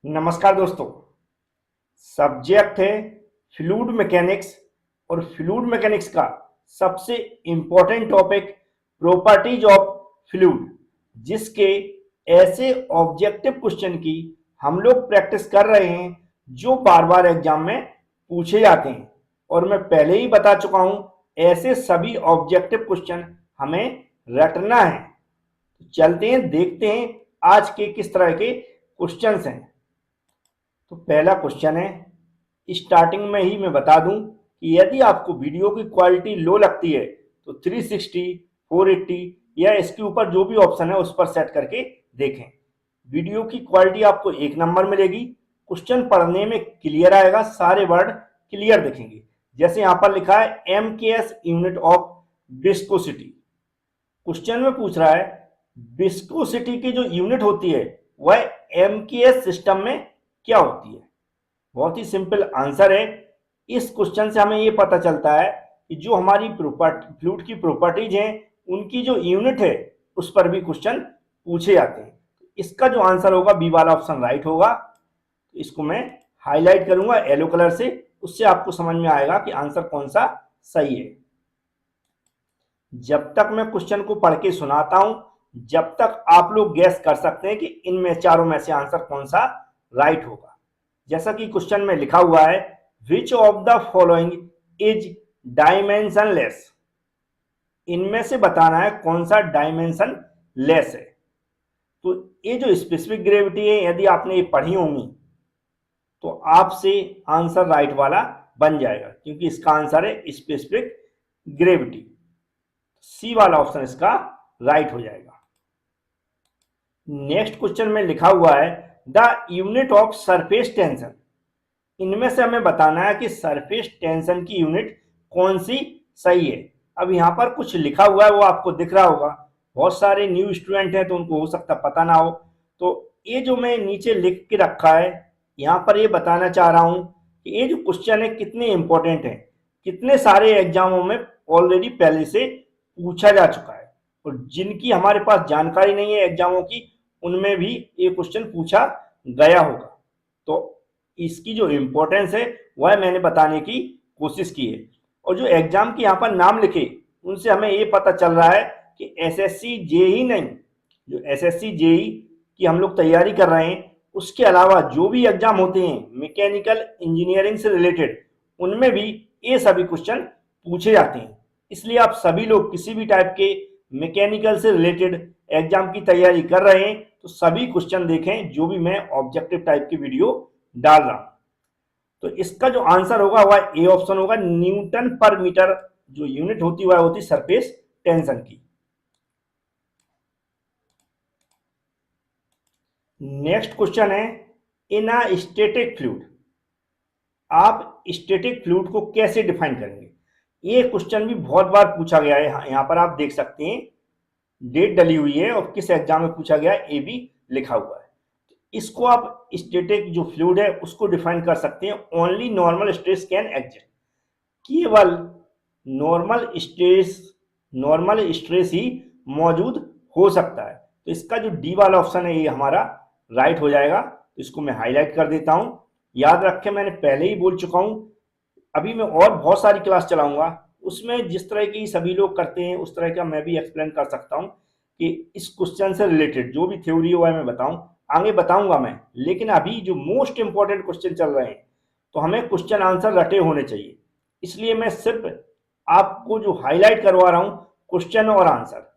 नमस्कार दोस्तों। सब्जेक्ट है फ्लूइड मैकेनिक्स और फ्लूइड मैकेनिक्स का सबसे important topic properties of fluid, जिसके ऐसे ऑब्जेक्टिव क्वेश्चन की हम लोग प्रैक्टिस कर रहे हैं जो बार बार एग्जाम में पूछे जाते हैं। और मैं पहले ही बता चुका हूं, ऐसे सभी ऑब्जेक्टिव क्वेश्चन हमें रटना है। तो चलते हैं, देखते हैं आज के किस तरह के क्वेश्चंस हैं। तो पहला क्वेश्चन है, स्टार्टिंग में ही मैं बता दूं कि यदि आपको वीडियो की क्वालिटी लो लगती है तो 360, 480 या इसके ऊपर जो भी ऑप्शन है उस पर सेट करके देखें। वीडियो की क्वालिटी आपको एक नंबर मिलेगी। क्वेश्चन पढ़ने में क्लियर आएगा, सारे वर्ड क्लियर दिखेंगे। जैसे यहां पर लिखा है MKS unit of viscosity. Question में पूछ रहा है विस्कोसिटी की जो यूनिट होती है वह MKS सिस्टम में क्या होती है। बहुत ही सिंपल आंसर है। इस क्वेश्चन से हमें यह पता चलता है कि जो हमारी फ्लूइड की प्रॉपर्टीज हैं उनकी जो यूनिट है उस पर भी क्वेश्चन पूछे जाते हैं। इसका जो आंसर होगा बी वाला ऑप्शन राइट होगा। तो इसको मैं हाईलाइट करूंगा येलो कलर से, उससे आपको समझ में आएगा कि आंसर कौन सा सही है। जब तक मैं क्वेश्चन को पढ़ के सुनाता हूं, जब तक आप लोग गैस कर सकते हैं कि इनमें चारों में से आंसर कौन सा राइट होगा। जैसा कि क्वेश्चन में लिखा हुआ है, which of the following is dimensionless. इनमें से बताना है कौन सा डायमेंशन लेस है। तो ये जो स्पेसिफिक ग्रेविटी है, यदि आपने ये पढ़ी होंगी तो आपसे आंसर राइट वाला बन जाएगा, क्योंकि इसका आंसर है स्पेसिफिक ग्रेविटी। सी वाला ऑप्शन इसका राइट हो जाएगा। नेक्स्ट क्वेश्चन में लिखा हुआ है the unit of surface tension. इनमें से हमें बताना है कि सरफेस टेंशन की यूनिट कौन सी सही है। अब यहां पर कुछ लिखा हुआ है वो आपको दिख रहा होगा। बहुत सारे न्यू स्टूडेंट हैं तो उनको हो सकता पता ना हो। तो ये जो मैं नीचे लिख के रखा है, यहां पर ये बताना चाह रहा हूं कि ये जो क्वेश्चन है कितने इंपॉर्टेंट है, कितने सारे एग्जामों में ऑलरेडी पहले से पूछा जा चुका है। और जिनकी हमारे पास जानकारी नहीं है एग्जामों की, उनमें भी ये क्वेश्चन पूछा गया होगा। तो इसकी जो इंपॉर्टेंस है वह मैंने बताने की कोशिश की है। और जो एग्जाम के यहाँ पर नाम लिखे उनसे हमें ये पता चल रहा है कि एसएससी जेई नहीं, जो एसएससी जेई की हम लोग तैयारी कर रहे हैं उसके अलावा जो भी एग्जाम होते हैं मैकेनिकल इंजीनियरिंग से रिलेटेड, उनमें भी ये सभी क्वेश्चन पूछे जाते हैं। इसलिए आप सभी लोग किसी भी टाइप के मैकेनिकल से रिलेटेड एग्जाम की तैयारी कर रहे हैं तो सभी क्वेश्चन देखें जो भी मैं ऑब्जेक्टिव टाइप की वीडियो डाल रहा हूं। तो इसका जो आंसर होगा वह ए ऑप्शन होगा। न्यूटन पर मीटर जो यूनिट होती है वह होती सरफेस टेंशन की। नेक्स्ट क्वेश्चन है इन अ स्टैटिक फ्लूइड। आप स्टैटिक फ्लूइड को कैसे डिफाइन करेंगे। ये क्वेश्चन भी बहुत बार पूछा गया है। यहां पर आप देख सकते हैं डेट डली हुई है और किस एग्जाम में पूछा गया है ए भी लिखा हुआ है। इसको आप स्टैटिक जो फ्लूइड है उसको डिफाइन कर सकते हैं, only normal stress can exist. केवल नॉर्मल स्ट्रेस ही मौजूद हो सकता है। तो इसका जो डी वाला ऑप्शन है ये हमारा राइट हो जाएगा। तो इसको मैं हाईलाइट कर देता हूं। याद रखें, मैंने पहले ही बोल चुका हूं, अभी मैं और बहुत सारी क्लास चलाऊंगा, उसमें जिस तरह की सभी लोग करते हैं उस तरह का मैं भी एक्सप्लेन कर सकता हूं कि इस क्वेश्चन से रिलेटेड जो भी थ्योरी है मैं बताऊं, आगे बताऊंगा मैं। लेकिन अभी जो मोस्ट इंपॉर्टेंट क्वेश्चन चल रहे हैं तो हमें क्वेश्चन आंसर रटे होने चाहिए। इसलिए मैं सिर्फ आपको जो हाईलाइट करवा रहा हूं क्वेश्चन और आंसर,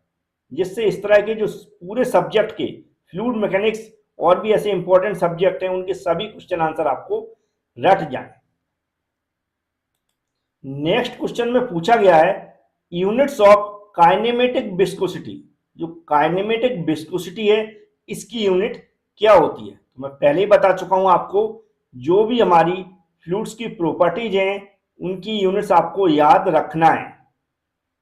जिससे इस तरह के जो पूरे सब्जेक्ट के फ्लूइड मैकेनिक्स और भी ऐसे इंपॉर्टेंट सब्जेक्ट हैं उनके सभी क्वेश्चन आंसर आपको रट जाए। नेक्स्ट क्वेश्चन में पूछा गया है यूनिट्स ऑफ काइनेमेटिक विस्कोसिटी। जो काइनेमेटिक विस्कोसिटी है इसकी यूनिट क्या होती है। तो मैं पहले ही बता चुका हूं आपको, जो भी हमारी फ्लूइड्स की प्रॉपर्टीज हैं उनकी यूनिट्स आपको याद रखना है,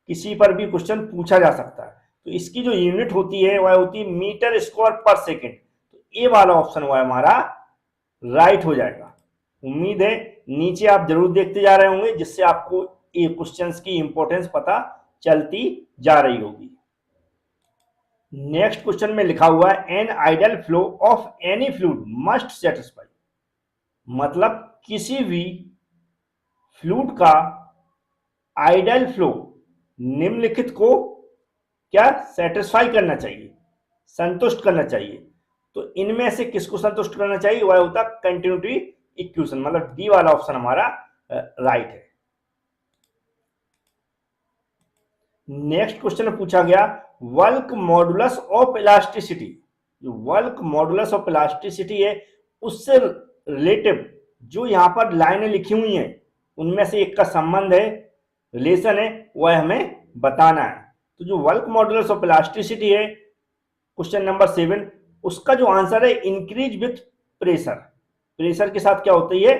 किसी पर भी क्वेश्चन पूछा जा सकता है। तो इसकी जो यूनिट होती है वह होती है मीटर स्क्वायर पर सेकेंड। तो ए वाला ऑप्शन वह हमारा राइट हो जाएगा। उम्मीद है नीचे आप जरूर देखते जा रहे होंगे, जिससे आपको ये क्वेश्चंस की इंपॉर्टेंस पता चलती जा रही होगी। नेक्स्ट क्वेश्चन में लिखा हुआ है an ideal flow of any fluid must satisfy, मतलब किसी भी फ्लूइड का आइडल फ्लो निम्नलिखित को क्या सेटिस्फाई करना चाहिए, संतुष्ट करना चाहिए। तो इनमें से किसको संतुष्ट करना चाहिए, वह होता कंटिन्यूटी इक्वेशन, मतलब डी वाला ऑप्शन हमारा राइट है। नेक्स्ट क्वेश्चन में पूछा गया वर्क मॉडुलस ऑफ इलास्टिसिटी, जो वर्क मॉडुलस ऑफ इलास्टिसिटी है उससे रिलेटिव जो यहां पर लाइनें लिखी हुई हैं उनमें से एक का संबंध है, रिलेशन है, वह हमें बताना है। तो जो वर्क मॉडुलस ऑफ इलास्टिसिटी है क्वेश्चन नंबर 7, उसका जो आंसर है इंक्रीज विथ प्रेशर, प्रेशर के साथ क्या होती है,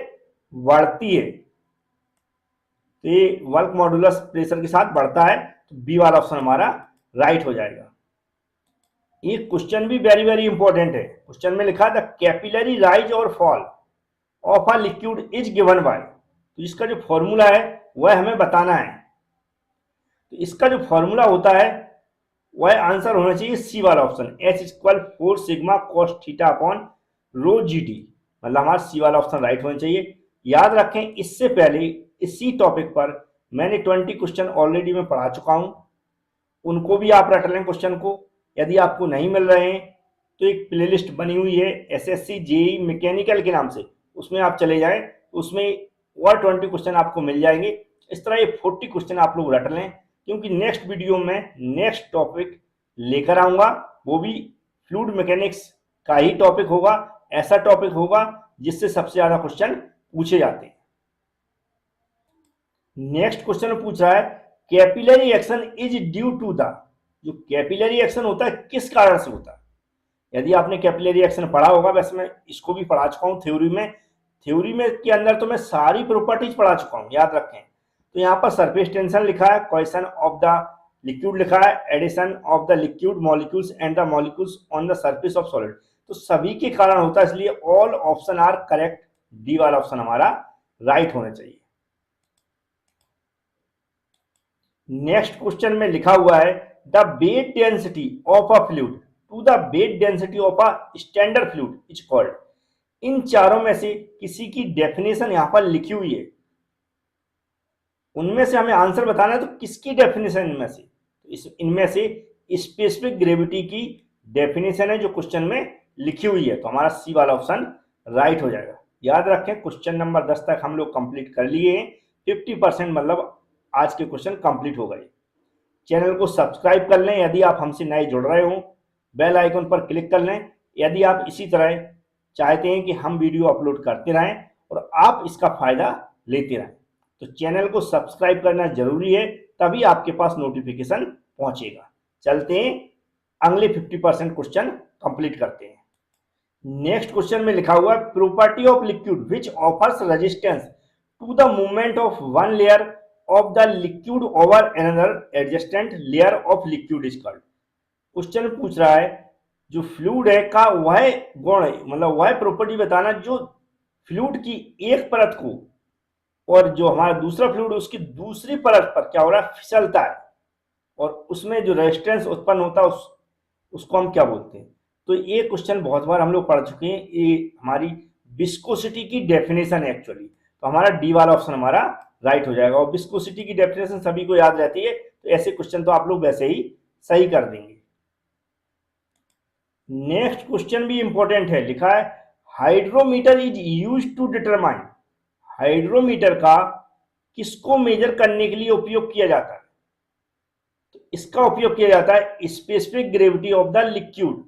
बढ़ती है। तो ये वर्क मॉडुलस प्रेशर के साथ बढ़ता है, तो बी वाला ऑप्शन हमारा राइट हो जाएगा। ये क्वेश्चन भी वेरी वेरी इंपॉर्टेंट है। क्वेश्चन में लिखा द कैपिलरी राइज और fall of a liquid is given by, तो इसका जो फॉर्मूला है वह हमें बताना है। तो इसका जो फॉर्मूला होता है वह आंसर होना चाहिए सी वाला option, H equal 4 sigma cos theta upon rho G D, मतलब हमारा सी वाला ऑप्शन राइट होना चाहिए। याद रखें इससे पहले इसी टॉपिक पर मैंने 20 क्वेश्चन ऑलरेडी मैं पढ़ा चुका हूं, उनको भी आप रट लें क्वेश्चन को। यदि आपको नहीं मिल रहे हैं तो एक प्लेलिस्ट बनी हुई है एसएससी जेई मैकेनिकल के नाम से, उसमें आप चले जाएं, उसमें और 20 क्वेश्चन आपको मिल जाएंगे। इस तरह ये 40 क्वेश्चन आप लोग रट लें, क्योंकि नेक्स्ट वीडियो में नेक्स्ट टॉपिक लेकर आऊंगा, वो भी फ्लूइड मैकेनिक्स का ही टॉपिक होगा, ऐसा टॉपिक होगा जिससे सबसे ज्यादा क्वेश्चन पूछे जाते हैं। नेक्स्ट क्वेश्चन पूछ रहा है capillary action is due to the, जो कैपिलरी एक्शन होता है किस कारण से होता है। यदि आपने कैपिलरी एक्शन पढ़ा होगा, वैसे मैं इसको भी पढ़ा चुका हूं थ्योरी में, थ्योरी में के अंदर तो मैं सारी प्रॉपर्टीज पढ़ा चुका हूं, याद रखें। तो यहाँ पर सरफेस टेंशन लिखा है, क्वेश्चन ऑफ द लिक्विड लिखा है, addition of the liquid molecules and the molecules on the surface of solid, तो सभी के कारण होता है, इसलिए all option are correct, D वाला ऑप्शन हमारा राइट होना चाहिए। नेक्स्ट क्वेश्चन में लिखा हुआ है the weight density of a fluid to the weight density of a standard fluid is called, इन चारों में से किसी की डेफिनेशन यहां पर लिखी हुई है, उनमें से हमें आंसर बताना है, तो किसकी डेफिनेशन इनमें से, तो इनमें से स्पेसिफिक ग्रेविटी की डेफिनेशन है जो क्वेश्चन में लिखी हुई है, तो हमारा सी वाला ऑप्शन राइट हो जाएगा। याद रखें क्वेश्चन नंबर 10 तक हम लोग कंप्लीट कर लिए हैं, 50% मतलब आज के क्वेश्चन कंप्लीट हो गए। चैनल को सब्सक्राइब कर लें यदि आप हमसे नए जुड़ रहे हो, बेल आइकन पर क्लिक कर लें यदि आप इसी तरह चाहते हैं कि हम वीडियो अपलोड करते रहें और आप इसका फायदा लेते रहें। तो चैनल को सब्सक्राइब करना जरूरी है, तभी आपके पास नोटिफिकेशन पहुंचेगा। चलते हैं अगले 50% क्वेश्चन कंप्लीट करते हैं। नेक्स्ट क्वेश्चन में लिखा हुआ है property of liquid which offers resistance to the movement of one layer of the liquid over another adjacent layer of liquid is called. Question पूछ रहा है जो फ्लूइड है का वह गुण, मतलब वह प्रॉपर्टी बताना जो फ्लूइड की एक परत को और जो हमारा दूसरा फ्लूइड उसकी दूसरी परत पर क्या हो रहा है, फिसलता है, और उसमें जो रेजिस्टेंस उत्पन्न होता है उसको हम क्या बोलते हैं। तो ये क्वेश्चन बहुत बार हम लोग पढ़ चुके हैं, ये हमारी विस्कोसिटी की डेफिनेशन है एक्चुअली, तो हमारा डी वाला ऑप्शन हमारा राइट हो जाएगा। और विस्कोसिटी की डेफिनेशन सभी को याद रहती है, तो ऐसे क्वेश्चन तो आप लोग वैसे ही सही कर देंगे। नेक्स्ट क्वेश्चन भी इंपॉर्टेंट है, लिखा है hydrometer is use to determine, hydrometer का किसको मेजर करने के लिए उपयोग किया जाता है, तो इसका उपयोग किया जाता है specific gravity of the liquid,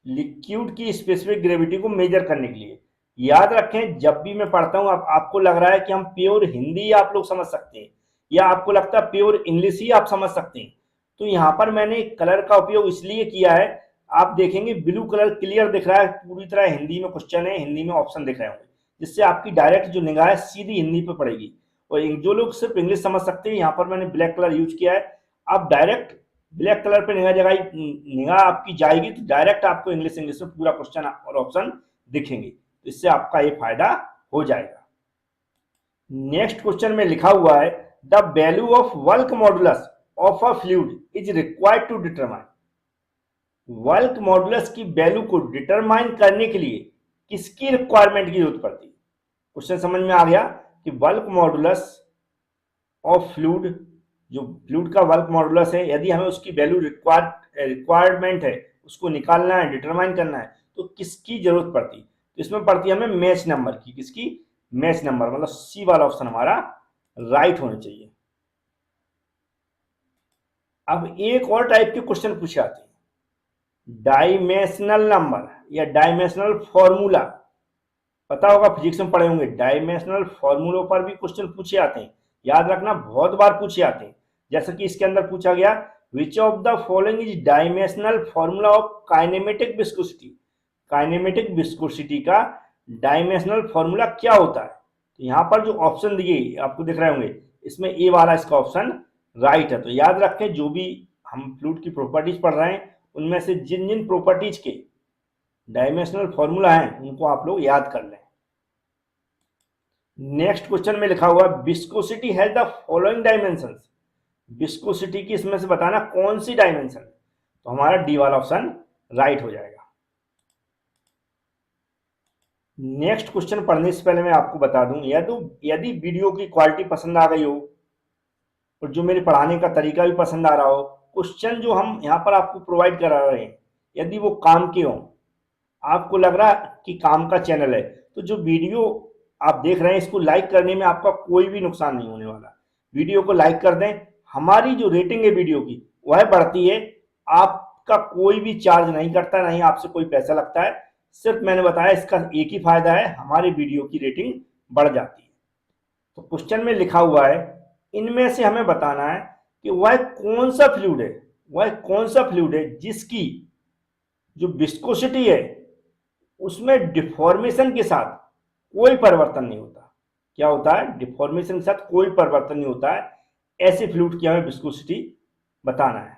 liquid की स्पेसिफिक ग्रेविटी को मेजर करने के लिए। याद रखें जब भी मैं पढ़ता हूं आपको लग रहा है कि हम प्योर हिंदी आप लोग समझ सकते हैं, या आपको लगता है प्योर इंग्लिश ही आप समझ सकते हैं, तो यहां पर मैंने कलर का उपयोग इसलिए किया है, आप देखेंगे ब्लू कलर क्लियर दिख रहा है, पूरी तरह हिंदी में क्वेश्चन है, हिंदी में ऑप्शन दिख रहे होंगे, जिससे आपकी डायरेक्ट जो निगाह है सीधी हिंदी पे पड़ेगी। और जो लोग सिर्फ इंग्लिश समझ सकते हैं, यहाँ पर मैंने ब्लैक कलर यूज किया है, आप डायरेक्ट ब्लैक कलर पे निगाह आपकी जाएगी, तो डायरेक्ट आपको इंग्लिश में पूरा क्वेश्चन और ऑप्शन दिखेंगे, तो इससे आपका ये फायदा हो जाएगा। नेक्स्ट क्वेश्चन में लिखा हुआ है the value of work modulus of a fluid is required to determine, bulk modulus की वैल्यू को डिटरमाइन करने के लिए किसकी रिक्वायरमेंट की जरूरत पड़ती है? क्वेश्चन समझ में आ गया कि बल्क मॉडुलस ऑफ फ्लूइड, जो फ्लूइड का बल्क मॉडुलस है, यदि हमें उसकी वैल्यू रिक्वायरमेंट है, उसको निकालना है, डिटरमाइन करना है, तो किसकी जरूरत पड़ती? तो इसमें पड़ती है हमें मैच नंबर की। किसकी? मैच नंबर, मतलब सी वाला ऑप्शन हमारा राइट होना चाहिए। अब एक और टाइप के क्वेश्चन पूछे आते हैं, डायमेंशनल नंबर या डायमेंशनल फॉर्मूला। पता होगा, फिजिक्स में पढ़े होंगे, डायमेंशनल फॉर्मूलों पर भी क्वेश्चन पूछे आते हैं। याद रखना, बहुत बार पूछे आते हैं। जैसे कि इसके अंदर पूछा गया, which of the following is dimensional formula of kinematic viscosity. Kinematic viscosity का डायमेंशनल फॉर्मूला क्या होता है? तो यहाँ पर जो ऑप्शन दिए आपको दिख रहे होंगे, इसमें ए वाला इसका ऑप्शन राइट है। तो याद रखें, जो भी हम फ्लूइड की प्रॉपर्टीज पढ़ रहे हैं, उनमें से जिन जिन प्रॉपर्टीज के डायमेंशनल फॉर्मूला हैं, उनको आप लोग याद कर लें। नेक्स्ट क्वेश्चन में लिखा हुआ, viscosity has the following dimensions. Viscosity की इसमें से बताना कौन सी डायमेंशन। तो हमारा डी वाला ऑप्शन राइट हो जाएगा। नेक्स्ट क्वेश्चन पढ़ने से पहले मैं आपको बता दूं, यदि वीडियो की क्वालिटी पसंद आ गई हो और जो मेरे पढ़ाने का तरीका भी पसंद आ रहा हो, क्वेश्चन जो हम यहाँ पर आपको प्रोवाइड करा रहे हैं, यदि वो काम के हों, आपको लग रहा है कि काम का चैनल है, तो जो वीडियो आप देख रहे हैं, इसको लाइक करने में आपका कोई भी नुकसान नहीं होने वाला। वीडियो को लाइक कर दें। हमारी जो रेटिंग है वीडियो की, वह बढ़ती है। आपका कोई भी चार्ज नहीं करता, नहीं आपसे कोई पैसा लगता है। सिर्फ मैंने बताया, इसका एक ही फायदा है, हमारी वीडियो की रेटिंग बढ़ जाती है। तो क्वेश्चन में लिखा हुआ है, इनमें से हमें बताना है कि वह कौन सा फ्लूइड है, वह कौन सा फ्लूइड है जिसकी जो विस्कोसिटी है, उसमें डिफॉर्मेशन के साथ कोई परिवर्तन नहीं होता। क्या होता है? डिफॉर्मेशन के साथ कोई परिवर्तन नहीं होता है। ऐसे फ्लूइड की हमें विस्कोसिटी बताना है।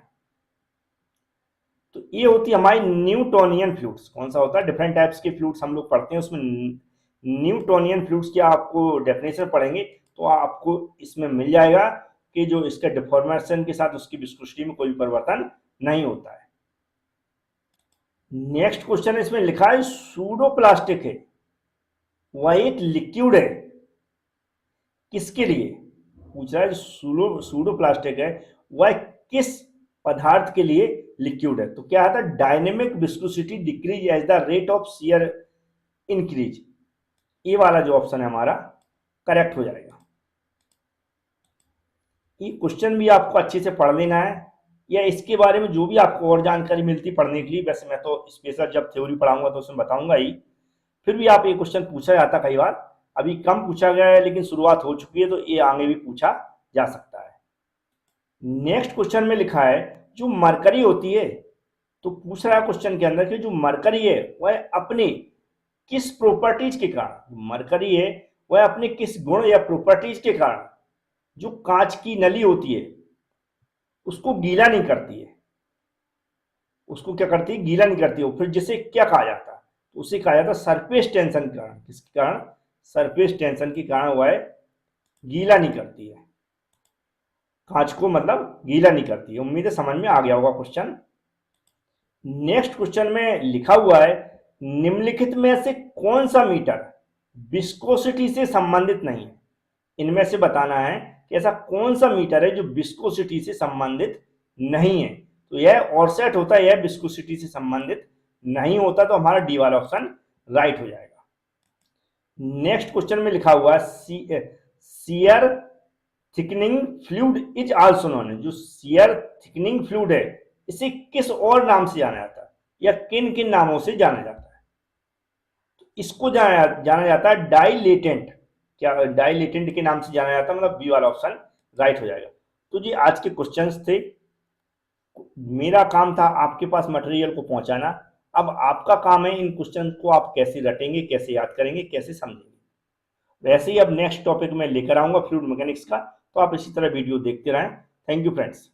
तो ये होती है हमारी न्यूटोनियन फ्लूइड्स। कौन सा होता है? डिफरेंट टाइप्स के फ्लूइड्स हम लोग पढ़ते हैं, उसमें न्यूटोनियन फ्लूइड्स की आपको डेफिनेशन पढ़ेंगे तो आपको इसमें मिल जाएगा कि जो इसका डिफॉर्मेशन के साथ उसकी विस्कोसिटी में कोई परिवर्तन नहीं होता है। नेक्स्ट क्वेश्चन इसमें लिखा है, सूडोप्लास्टिक है, वह एक लिक्विड है, किसके लिए पूछ रहा है? सूडोप्लास्टिक है, वह किस पदार्थ के लिए लिक्विड है? तो क्या आता है? Dynamic viscosity decrease as the rate of shear increase. ये वाला जो ऑप्शन है हमारा करेक्ट हो जाएगा। ये क्वेश्चन भी आपको अच्छे से पढ़ लेना है, या इसके बारे में जो भी आपको और जानकारी मिलती पढ़ने के लिए। वैसे मैं तो स्पेशल जब थ्योरी पढ़ाऊंगा तो उसमें बताऊंगा ही, फिर भी आप ये क्वेश्चन पूछा जाता कई बार। अभी कम पूछा गया है, लेकिन शुरुआत हो चुकी है, तो ये आगे भी पूछा जा सकता है। नेक्स्ट क्वेश्चन में लिखा है, जो मरकरी होती है, तो पूछ रहा है क्वेश्चन के अंदर कि जो मरकरी है वह अपने किस प्रॉपर्टीज के कारण, मरकरी है वह अपने किस गुण या प्रॉपर्टीज के कारण जो कांच की नली होती है उसको गीला नहीं करती है। उसको क्या करती है? गीला नहीं करती है। फिर जिसे क्या कहा जाता है? तो उसे कहा जाता है सरफेस टेंशन के कारण। किसके कारण? सरफेस टेंशन के कारण वह गीला नहीं करती है कांच को, मतलब गीला नहीं करती है। उम्मीद है समझ में आ गया होगा क्वेश्चन। नेक्स्ट क्वेश्चन में लिखा हुआ है, निम्नलिखित में से कौन सा मीटर विस्कोसिटी से संबंधित नहीं है? इनमें से बताना है कि ऐसा कौन सा मीटर है जो विस्कोसिटी से संबंधित नहीं है। तो यह ऑरसेट होता है, यह विस्कोसिटी से संबंधित नहीं होता। तो हमारा डी वाला ऑप्शन राइट हो जाएगा। नेक्स्ट क्वेश्चन में लिखा हुआ है, shear thickening fluid is also known. जो शियर थिकनिंग फ्लूइड है, इसे किस और नाम से जाना जाता है, या किन किन नामों से जाना जाता है? तो इसको जाना जाता है डाइलेटेंट। क्या डाइलेटेंट के नाम से जाना जाता है, मतलब बी वाला ऑप्शन राइट हो जाएगा। तो जी आज के क्वेश्चंस थे। मेरा काम था आपके पास मटेरियल को पहुंचाना। अब आपका काम है इन क्वेश्चन को आप कैसे रटेंगे, कैसे याद करेंगे, कैसे समझेंगे। वैसे ही अब नेक्स्ट टॉपिक में लेकर आऊंगा फ्लूइड मैकेनिक्स का, तो आप इसी तरह वीडियो देखते रहें। Thank you friends.